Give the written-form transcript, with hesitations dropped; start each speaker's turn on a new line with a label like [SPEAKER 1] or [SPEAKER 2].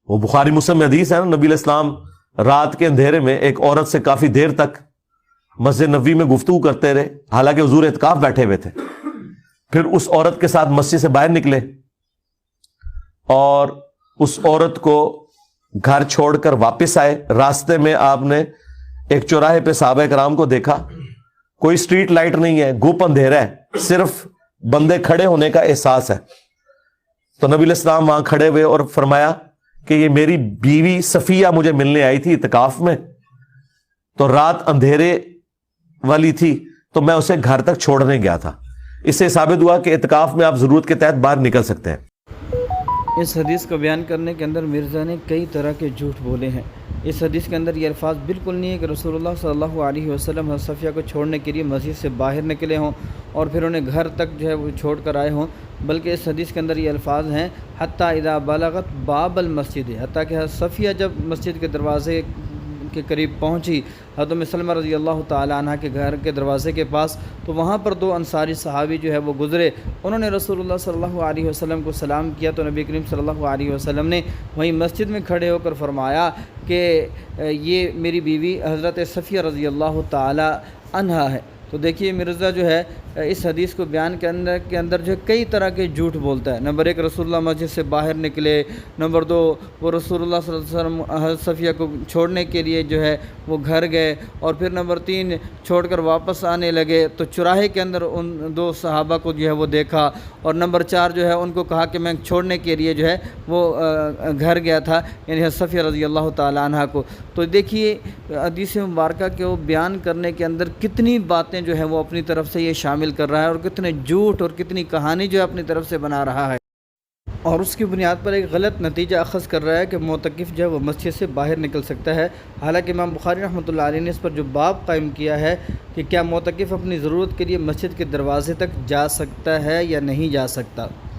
[SPEAKER 1] وہ بخاری مسلم میں حدیث ہے نا، نبی علیہ السلام رات کے اندھیرے میں ایک عورت سے کافی دیر تک مسجد نبوی میں گفتگو کرتے رہے، حالانکہ حضور اعتکاف بیٹھے ہوئے تھے۔ پھر اس عورت کے ساتھ مسجد سے باہر نکلے اور اس عورت کو گھر چھوڑ کر واپس آئے۔ راستے میں آپ نے ایک چوراہے پہ صحابہ کرام کو دیکھا، کوئی اسٹریٹ لائٹ نہیں ہے، گپ اندھیرا ہے، صرف بندے کھڑے ہونے کا احساس ہے۔ تو نبی علیہ السلام وہاں کھڑے ہوئے اور فرمایا کہ یہ میری بیوی صفیہ مجھے ملنے آئی تھی اعتکاف میں، تو رات اندھیرے والی تھی تو میں اسے گھر تک چھوڑنے گیا تھا۔ اس سے ثابت ہوا کہ اعتکاف میں آپ ضرورت کے تحت باہر نکل سکتے ہیں۔
[SPEAKER 2] اس حدیث کو بیان کرنے کے اندر مرزا نے کئی طرح کے جھوٹ بولے ہیں۔ اس حدیث کے اندر یہ الفاظ بالکل نہیں ہے کہ رسول اللہ صلی اللہ علیہ وسلم حضرت صفیہ کو چھوڑنے کے لیے مسجد سے باہر نکلے ہوں اور پھر انہیں گھر تک جو ہے وہ چھوڑ کر آئے ہوں، بلکہ اس حدیث کے اندر یہ الفاظ ہیں حتیٰ اذا بلغت باب المسجد، حتیٰ کہ حضرت صفیہ جب مسجد کے دروازے کے قریب پہنچی، حضرت ام سلمہ رضی اللہ تعالی عنہ کے گھر کے دروازے کے پاس، تو وہاں پر دو انصاری صحابی جو ہے وہ گزرے۔ انہوں نے رسول اللہ صلی اللہ علیہ وسلم کو سلام کیا تو نبی کریم صلی اللہ علیہ وسلم نے وہیں مسجد میں کھڑے ہو کر فرمایا کہ یہ میری بیوی حضرت صفیہ رضی اللہ تعالی عنہا ہے۔ تو دیکھیے مرزا جو ہے اس حدیث کو بیان کے اندر جو ہے کئی طرح کے جھوٹ بولتا ہے۔ نمبر ایک، رسول اللہ مسجد سے باہر نکلے۔ نمبر دو، وہ رسول اللہ صلی اللہ علیہ وسلم حضرت صفیہ کو چھوڑنے کے لیے جو ہے وہ گھر گئے، اور پھر نمبر تین، چھوڑ کر واپس آنے لگے تو چوراہے کے اندر ان دو صحابہ کو جو ہے وہ دیکھا، اور نمبر چار جو ہے ان کو کہا کہ میں چھوڑنے کے لیے جو ہے وہ گھر گیا تھا، یعنی حضرت صفیہ رضی اللہ تعالی عنہ کو۔ تو دیکھیے حدیث مبارکہ کو بیان کرنے کے اندر کتنی باتیں جو ہے وہ اپنی طرف سے یہ شامل کر رہا ہے، اور کتنے جھوٹ اور کتنی کہانی جو ہے اپنی طرف سے بنا رہا ہے، اور اس کی بنیاد پر ایک غلط نتیجہ اخذ کر رہا ہے کہ معتکف جو ہے وہ مسجد سے باہر نکل سکتا ہے۔ حالانکہ امام بخاری رحمۃ اللہ علیہ نے اس پر جو باب قائم کیا ہے کہ کیا معتکف اپنی ضرورت کے لیے مسجد کے دروازے تک جا سکتا ہے یا نہیں جا سکتا۔